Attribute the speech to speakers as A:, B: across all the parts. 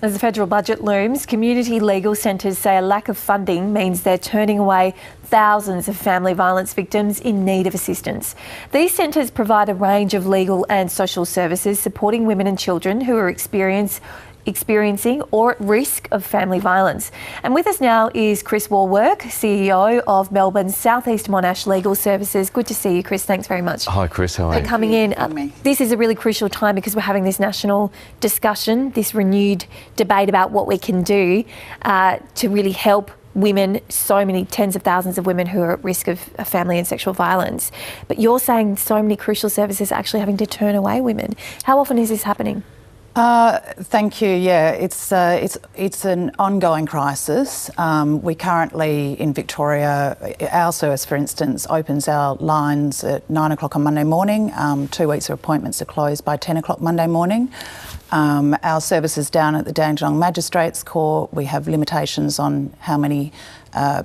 A: As the federal budget looms, community legal centres say a lack of funding means they're turning away thousands of family violence victims in need of assistance. These centres provide a range of legal and social services supporting women and children who are experiencing or at risk of family violence. And with us now is Kris Wallwork, CEO of Melbourne's South East Monash Legal Services. Good to see you, Kris. Thanks very much.
B: Hi, Kris. How are you?
A: For coming in. This is a really crucial time because we're having this national discussion, this renewed debate about what we can do to really help women, so many tens of thousands of women who are at risk of family and sexual violence. But you're saying so many crucial services are actually having to turn away women. How often is this happening?
C: Thank you. Yeah, it's an ongoing crisis. We currently in Victoria, our service, for instance, opens our lines at 9 o'clock on Monday morning. 2 weeks of appointments are closed by 10 o'clock Monday morning. Our services down at the Dandenong Magistrates Court, we have limitations on how many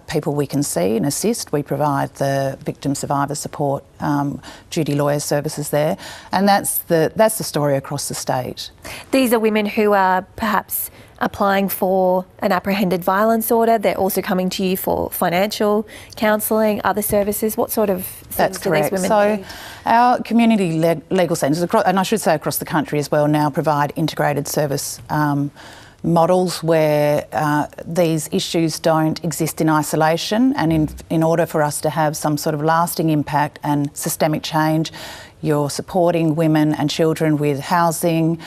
C: people we can see and assist. We provide the victim survivor support, duty lawyer services there, and that's the story across the state.
A: These are women who are perhaps applying for an apprehended violence order. They're also coming to you for financial counselling, other services. What sort of things do these women need?
C: Our community legal centres, and I should say across the country as well, now provide integrated service models where these issues don't exist in isolation, and in order for us to have some sort of lasting impact and systemic change, you're supporting women and children with housing,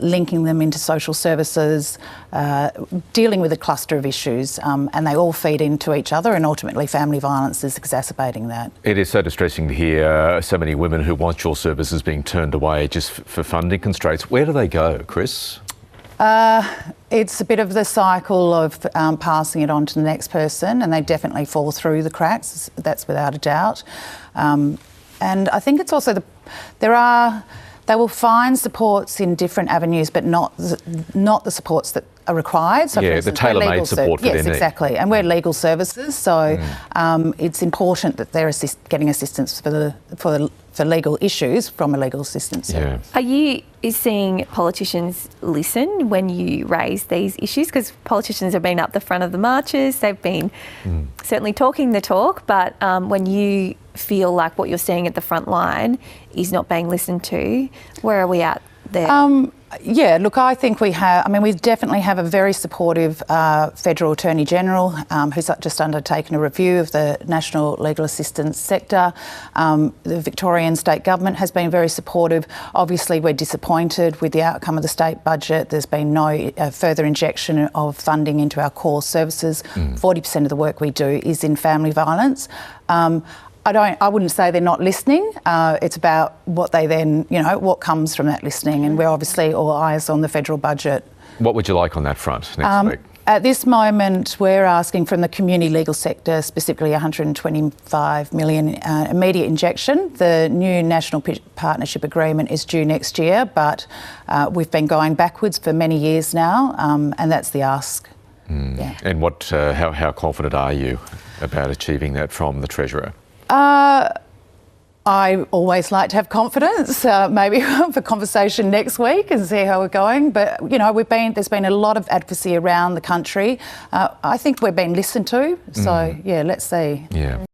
C: linking them into social services, dealing with a cluster of issues, and they all feed into each other, and ultimately family violence is exacerbating that.
B: It is so distressing to hear so many women who want your services being turned away just for funding constraints. Where do they go, Kris?
C: It's a bit of the cycle of passing it on to the next person, and they definitely fall through the cracks, that's without a doubt. And I think it's also they will find supports in different avenues, but not the supports that are required. So
B: yeah,
C: for instance,
B: the tailor-made support for
C: yes,
B: their need.
C: exactly. And we're legal services, so it's important that they're getting assistance for legal issues from a legal assistance service.
A: Are you seeing politicians listen when you raise these issues? Because politicians have been up the front of the marches, they've been certainly talking the talk, but when you feel like what you're seeing at the front line is not being listened to, where are we at there?
C: Yeah, look, I think we definitely have a very supportive Federal Attorney General who's just undertaken a review of the national legal assistance sector. The Victorian State Government has been very supportive. Obviously, we're disappointed with the outcome of the state budget. There's been no further injection of funding into our core services. 40% of the work we do is in family violence. I wouldn't say they're not listening. It's about what they then, what comes from that listening. And we're obviously all eyes on the federal budget.
B: What would you like on that front next week?
C: At this moment, we're asking from the community legal sector, specifically $125 million immediate injection. The new National Partnership Agreement is due next year, but we've been going backwards for many years now, and that's the ask. Yeah.
B: And how confident are you about achieving that from the Treasurer?
C: I always like to have confidence, maybe for conversation next week and see how we're going. But, there's been a lot of advocacy around the country. I think we're being listened to. So, yeah, let's see.
B: Yeah.